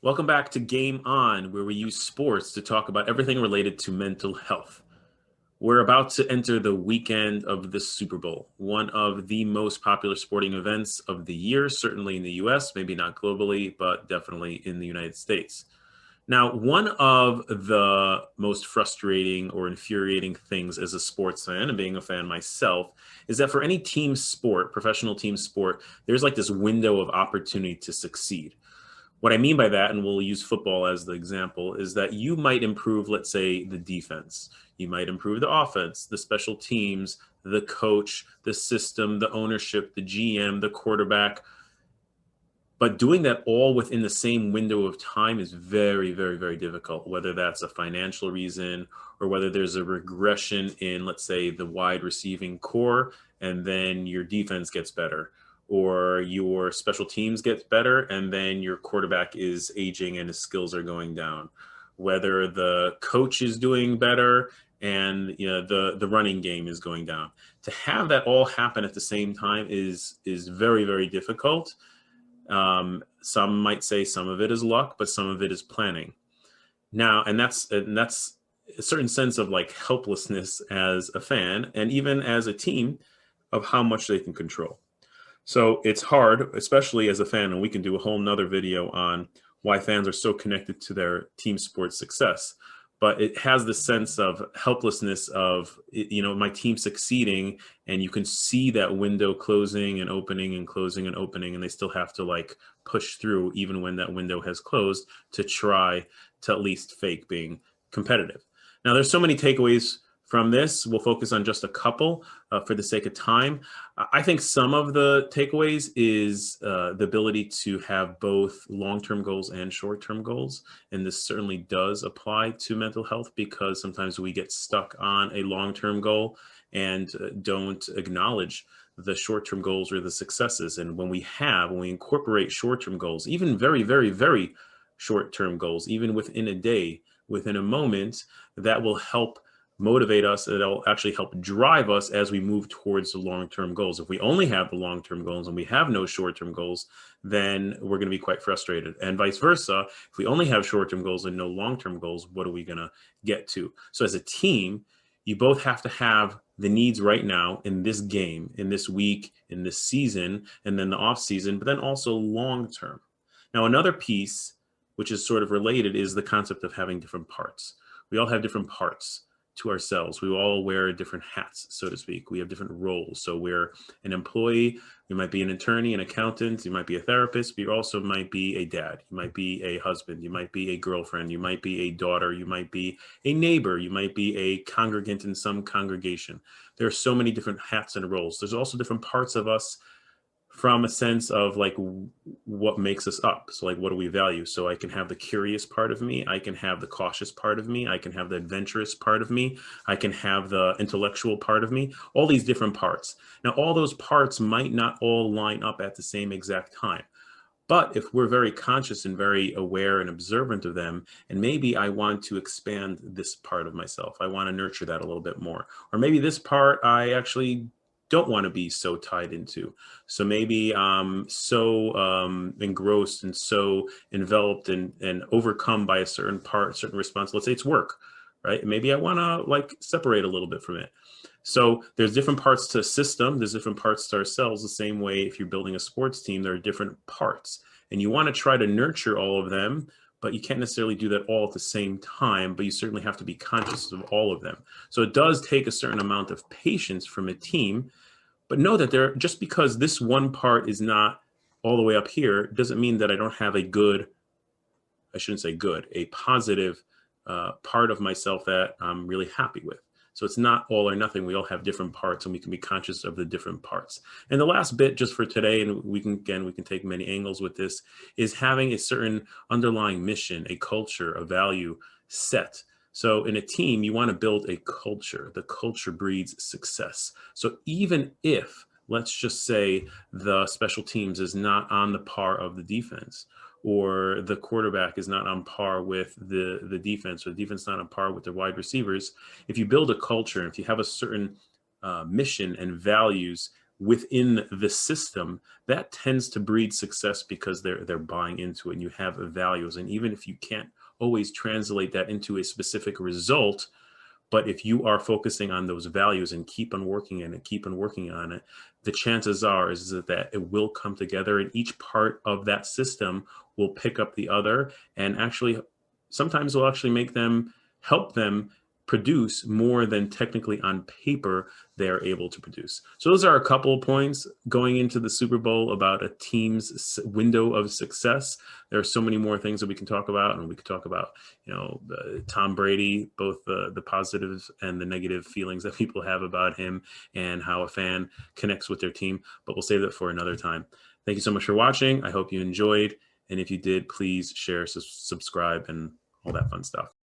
Welcome back to Game On, where we use sports to talk about everything related to mental health. We're about to enter the weekend of the Super Bowl, one of the most popular sporting events of the year, certainly in the US, maybe not globally, but definitely in the United States. Now, one of the most frustrating or infuriating things as a sports fan, and being a fan myself, is that for any team sport, professional team sport, there's like this window of opportunity to succeed. What I mean by that, and we'll use football as the example, is that you might improve, let's say, the defense. You might improve the offense, the special teams, the coach, the system, the ownership, the GM, the quarterback. But doing that all within the same window of time is very, very, very difficult, whether that's a financial reason or whether there's a regression in, let's say, the wide receiving core, and then your defense gets better, or your special teams gets better, and then your quarterback is aging and his skills are going down. Whether the coach is doing better and the running game is going down. To have that all happen at the same time is very, very difficult. Some might say some of it is luck, but some of it is planning. Now, and that's a certain sense of like helplessness as a fan and even as a team of how much they can control. So it's hard, especially as a fan, and we can do a whole nother video on why fans are so connected to their team sports success. But it has the sense of helplessness of, my team succeeding, and you can see that window closing and opening and closing and opening, and they still have to like push through even when that window has closed to try to at least fake being competitive. Now, there's so many takeaways from this. We'll focus on just a couple for the sake of time. I think some of the takeaways is the ability to have both long-term goals and short-term goals. And this certainly does apply to mental health because sometimes we get stuck on a long-term goal and don't acknowledge the short-term goals or the successes. And when we incorporate short-term goals, even very, very, very short-term goals, even within a day, within a moment, that will help motivate us. It'll actually help drive us as we move towards the long-term goals. If we only have the long-term goals and we have no short-term goals, then we're going to be quite frustrated. And vice versa, if we only have short-term goals and no long-term goals, what are we going to get to? So as a team, you both have to have the needs right now in this game, in this week, in this season, and then the off season, but then also long-term. Now, another piece, which is sort of related, is the concept of having different parts. We all have different parts to ourselves. We all wear different hats, so to speak. We have different roles. So we're an employee, you might be an attorney, an accountant, you might be a therapist, but you also might be a dad, you might be a husband, you might be a girlfriend, you might be a daughter, you might be a neighbor, you might be a congregant in some congregation. There are so many different hats and roles. There's also different parts of us from a sense of like what makes us up. So like, what do we value? So I can have the curious part of me. I can have the cautious part of me. I can have the adventurous part of me. I can have the intellectual part of me, all these different parts. Now, all those parts might not all line up at the same exact time. But if we're very conscious and very aware and observant of them, and maybe I want to expand this part of myself, I want to nurture that a little bit more. Or maybe this part I actually don't want to be so tied into. So maybe I'm so engrossed and so enveloped and overcome by a certain part, certain response. Let's say it's work, right? Maybe I want to like separate a little bit from it. So there's different parts to a system. There's different parts to ourselves. The same way if you're building a sports team, there are different parts. And you want to try to nurture all of them, but you can't necessarily do that all at the same time, but you certainly have to be conscious of all of them. So it does take a certain amount of patience from a team, but know that just because this one part is not all the way up here, doesn't mean that I don't have a positive part of myself that I'm really happy with. So it's not all or nothing. We all have different parts and we can be conscious of the different parts. And the last bit just for today, and we can take many angles with this, is having a certain underlying mission, a culture, a value set. So in a team, you want to build a culture. The culture breeds success. So even if, let's just say, the special teams is not on the par of the defense, or the quarterback is not on par with the defense, or the defense not on par with the wide receivers, if you build a culture, if you have a certain mission and values within the system, that tends to breed success because they're buying into it and you have values. And even if you can't always translate that into a specific result, but if you are focusing on those values and keep on working in it, keep on working on it, the chances are is that it will come together, and each part of that system will pick up the other, and actually sometimes will actually help them produce more than technically on paper they're able to produce. So those are a couple of points going into the Super Bowl about a team's window of success. There are so many more things that we can talk about, and we could talk about, Tom Brady, both the positives and the negative feelings that people have about him and how a fan connects with their team, but we'll save that for another time. Thank you so much for watching. I hope you enjoyed. And if you did, please share, subscribe, and all that fun stuff.